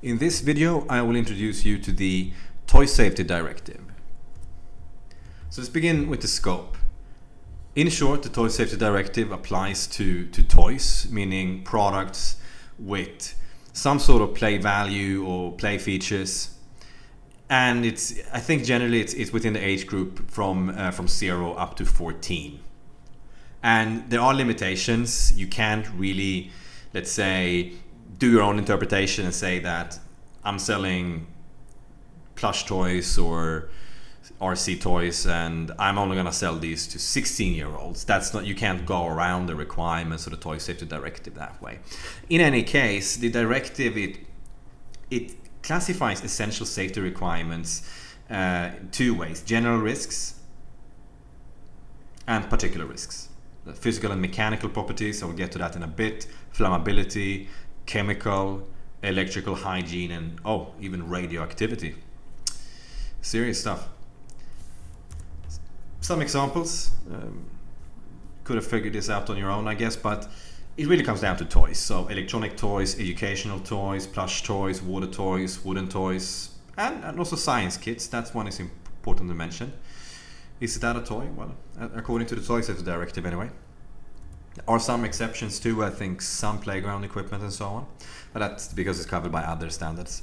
In this video, I will introduce you to the Toy Safety Directive. So let's begin with the scope. In short, the Toy Safety Directive applies to toys, meaning products with some sort of play value or play features. And I think generally it's within the age group from 0 up to 14. And there are limitations. You can't really, let's say, do your own interpretation and say that I'm selling plush toys or RC toys and I'm only going to sell these to 16-year-olds. That's not, you can't go around the requirements of the Toy Safety Directive that way. In any case, the directive, it classifies essential safety requirements two ways: general risks and particular risks. The physical and mechanical properties, I will get to that in a bit, flammability, chemical, electrical, hygiene, and even radioactivity. Serious stuff. Some examples, could have figured this out on your own, I guess, but it really comes down to toys. So electronic toys, educational toys, plush toys, water toys, wooden toys, and also science kits. That's one is important to mention. Is that a toy? Well, according to the Toy Safety Directive anyway. There are some exceptions too, I think some playground equipment and so on, but that's because it's covered by other standards.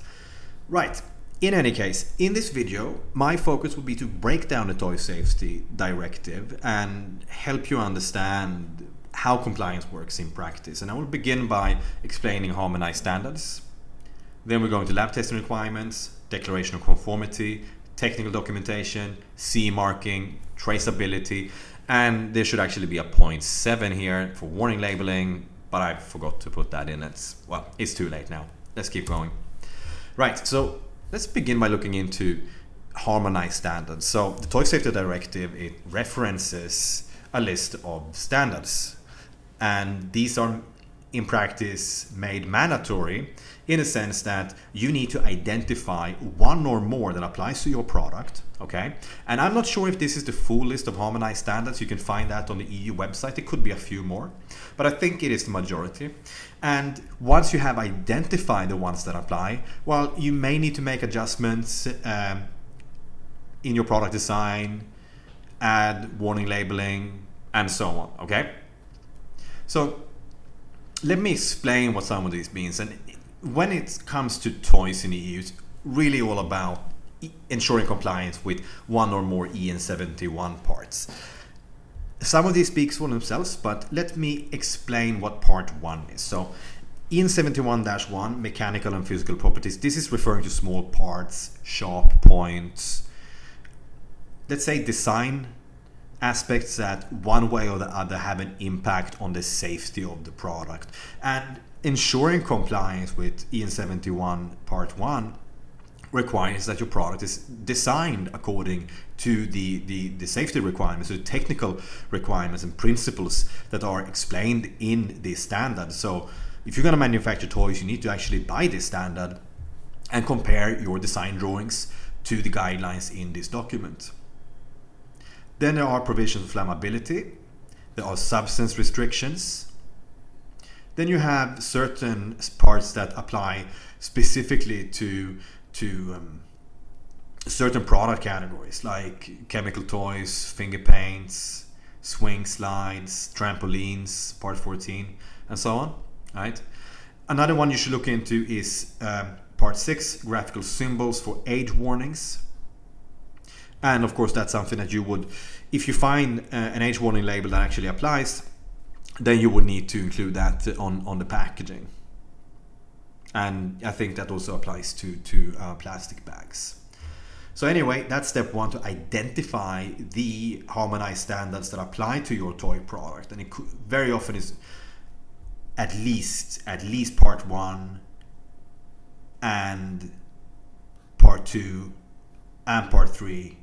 Right, in any case, in this video, my focus will be to break down the Toy Safety Directive and help you understand how compliance works in practice. And I will begin by explaining harmonized standards. Then we're going to lab testing requirements, declaration of conformity, technical documentation, CE marking, traceability, and there should actually be a point 7 here for warning labeling, but I forgot to put that in. It's too late now. Let's keep going. Right, so let's begin by looking into harmonized standards. So the Toy Safety Directive, it references a list of standards, and these are in practice made mandatory in a sense that you need to identify one or more that applies to your product, okay? And I'm not sure if this is the full list of harmonized standards. You can find that on the EU website. It could be a few more, but I think it is the majority. And once you have identified the ones that apply, well, you may need to make adjustments in your product design, add warning labeling, and so on, okay? So let me explain what some of these means. And when it comes to toys in the EU, it's really all about ensuring compliance with one or more EN 71 parts. Some of these speak for themselves, but let me explain what part 1 is. So EN 71-1, mechanical and physical properties. This is referring to small parts, sharp points, let's say design aspects that one way or the other have an impact on the safety of the product. And ensuring compliance with EN 71 Part 1 requires that your product is designed according to the safety requirements, the technical requirements and principles that are explained in this standard. So if you're going to manufacture toys, you need to actually buy this standard and compare your design drawings to the guidelines in this document. Then there are provisions of flammability, there are substance restrictions. Then you have certain parts that apply specifically to certain product categories like chemical toys, finger paints, swing slides, trampolines, part 14, and so on. Right? Another one you should look into is part 6, graphical symbols for age warnings. And of course, that's something that you would, if you find an age warning label that actually applies, then you would need to include that on the packaging. And I think that also applies to plastic bags. So anyway, that's step 1, to identify the harmonized standards that apply to your toy product. And it very often is at least part 1 and part 2 and part 3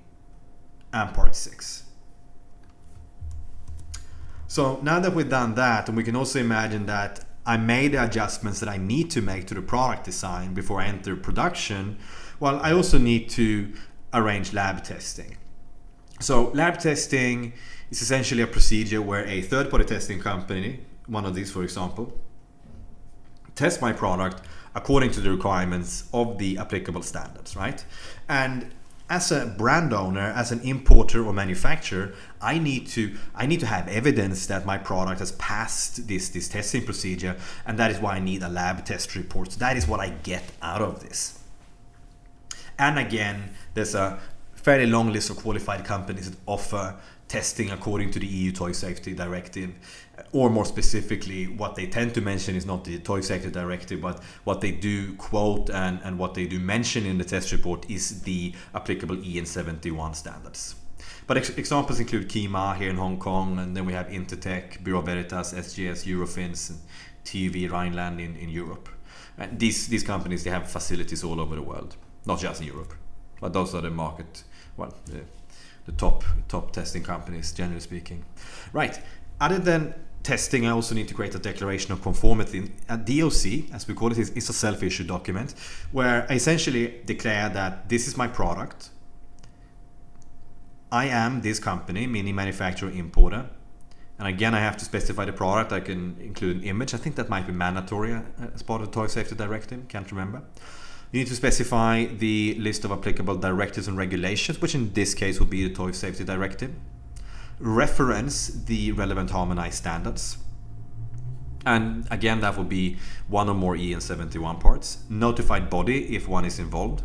and part 6. So now that we've done that, and we can also imagine that I made the adjustments that I need to make to the product design before I enter production, well, I also need to arrange lab testing. So lab testing is essentially a procedure where a third-party testing company, one of these for example, test my product according to the requirements of the applicable standards, right? And as a brand owner, as an importer or manufacturer, I need to have evidence that my product has passed this testing procedure, and that is why I need a lab test report. So that is what I get out of this. And again, there's a fairly long list of qualified companies that offer testing according to the EU Toy Safety Directive, or more specifically, what they tend to mention is not the Toy Safety Directive, but what they do quote and what they do mention in the test report is the applicable EN 71 standards. But examples include Kima here in Hong Kong, and then we have Intertech, Bureau Veritas, SGS, Eurofins, and TUV Rhineland in Europe. And these companies, they have facilities all over the world, not just in Europe, but those are the market, well, the top testing companies, generally speaking. Right. Other than testing, I also need to create a declaration of conformity. A DOC, as we call it, is a self-issued document where I essentially declare that this is my product. I am this company, meaning manufacturer, importer. And again, I have to specify the product. I can include an image. I think that might be mandatory as part of the Toy Safety Directive. Can't remember. You need to specify the list of applicable directives and regulations, which in this case would be the Toy Safety Directive. Reference the relevant harmonized standards. And again, that will be one or more EN 71 parts. Notified body if one is involved.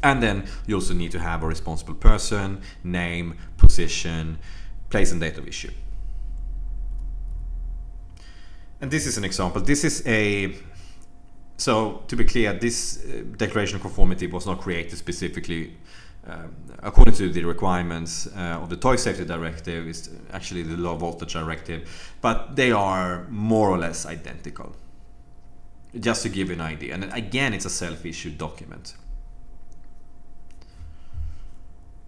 And then you also need to have a responsible person, name, position, place and date of issue. And this is an example. This is so to be clear, this declaration of conformity was not created specifically according to the requirements of the Toy Safety Directive. It's actually the Low Voltage Directive, but they are more or less identical. Just to give you an idea. And again, it's a self-issued document.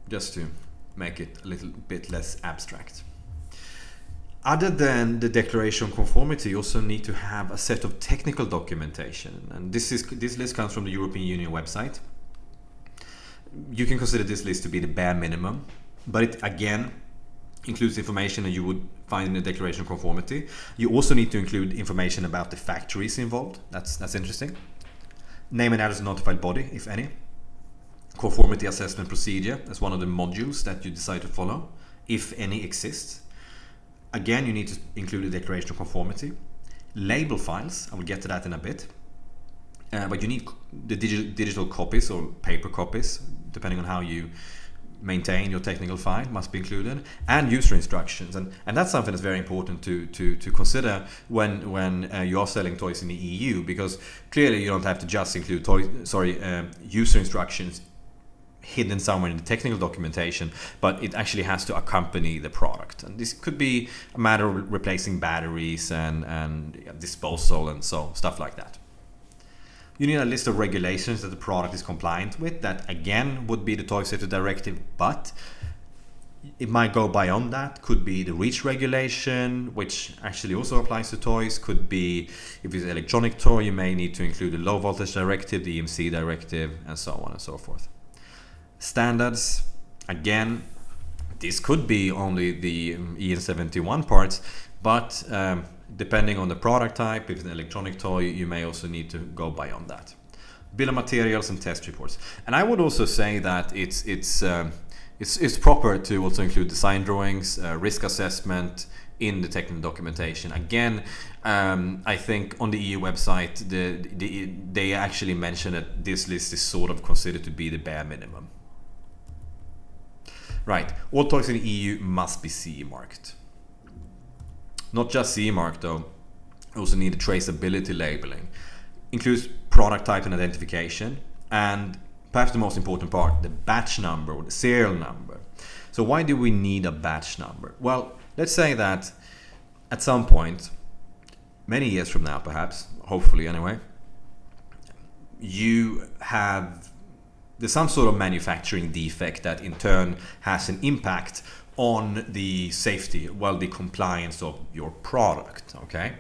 Just to make it a little bit less abstract. Other than the declaration of conformity, you also need to have a set of technical documentation. And this list comes from the European Union website. You can consider this list to be the bare minimum, but it again includes information that you would find in the declaration of conformity. You also need to include information about the factories involved. That's interesting. Name and address of notified body, if any. Conformity assessment procedure as one of the modules that you decide to follow, if any exists. Again, you need to include a declaration of conformity. Label files, I will get to that in a bit. But you need the digital copies or paper copies, depending on how you maintain your technical file, must be included. And user instructions. And that's something that's very important to consider when you are selling toys in the EU, because clearly you don't have to just include user instructions hidden somewhere in the technical documentation, but it actually has to accompany the product. And this could be a matter of replacing batteries and disposal and so stuff like that. You need a list of regulations that the product is compliant with. That again would be the Toy Safety Directive, but it might go beyond that. Could be the REACH regulation, which actually also applies to toys. Could be, if it's an electronic toy, you may need to include the Low Voltage Directive, the EMC Directive, and so on and so forth. Standards, again, this could be only the EN 71 parts, but depending on the product type, if it's an electronic toy, you may also need to go beyond that. Bill of materials and test reports. And I would also say that it's proper to also include design drawings, risk assessment in the technical documentation. Again, I think on the EU website, they actually mention that this list is sort of considered to be the bare minimum. Right, all toys in the EU must be CE marked. Not just CE marked though, you also need a traceability labeling. Includes product type and identification, and perhaps the most important part, the batch number or the serial number. So why do we need a batch number? Well, let's say that at some point, many years from now perhaps, hopefully anyway, there's some sort of manufacturing defect that in turn has an impact on the safety, the compliance of your product, okay?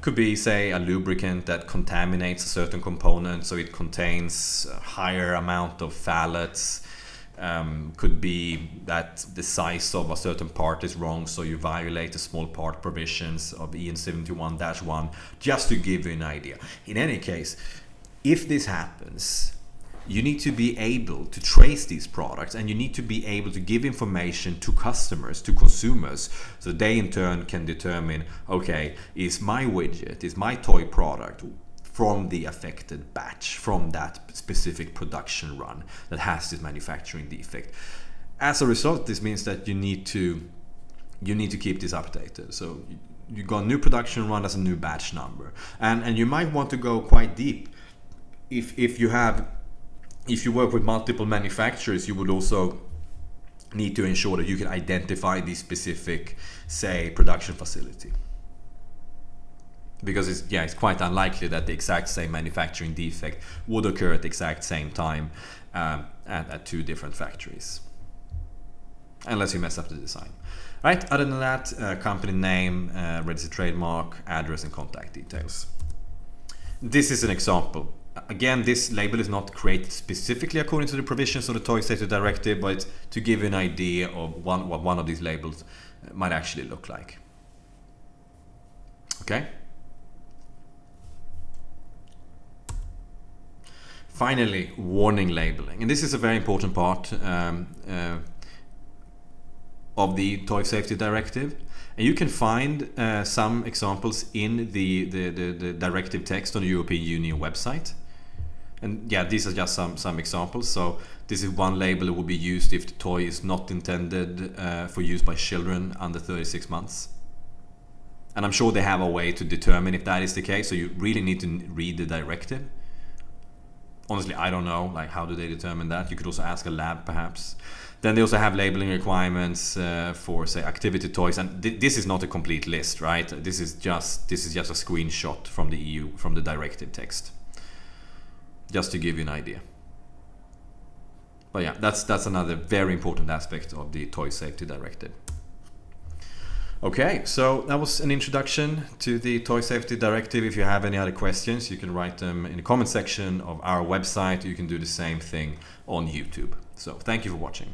Could be, say, a lubricant that contaminates a certain component, so it contains a higher amount of phthalates. Could be that the size of a certain part is wrong, so you violate the small part provisions of EN 71-1, just to give you an idea. In any case, if this happens, you need to be able to trace these products, and you need to be able to give information to customers, to consumers, so they in turn can determine, okay, is my widget, is my toy product from the affected batch, from that specific production run that has this manufacturing defect. As a result, this means that you need to keep this updated. So you got a new production run as a new batch number, and you might want to go quite deep. If you work with multiple manufacturers, you would also need to ensure that you can identify the specific, say, production facility. Because it's quite unlikely that the exact same manufacturing defect would occur at the exact same time at two different factories, unless you mess up the design. Right? Other than that, company name, registered trademark, address, and contact details. This is an example. Again, this label is not created specifically according to the provisions of the Toy Safety Directive, but to give you an idea of what one of these labels might actually look like. Okay? Finally, warning labeling, and this is a very important part of the Toy Safety Directive, and you can find some examples in the directive text on the European Union website. And yeah, these are just some examples. So this is one label that will be used if the toy is not intended for use by children under 36 months. And I'm sure they have a way to determine if that is the case, so you really need to read the directive. Honestly, I don't know, like, how do they determine that? You could also ask a lab, perhaps. Then they also have labeling requirements for, say, activity toys, and this is not a complete list, right? This is just a screenshot from the EU, from the directive text, just to give you an idea. But yeah, that's another very important aspect of the Toy Safety Directive. Okay, so that was an introduction to the Toy Safety Directive. If you have any other questions, you can write them in the comment section of our website. You can do the same thing on YouTube. So thank you for watching.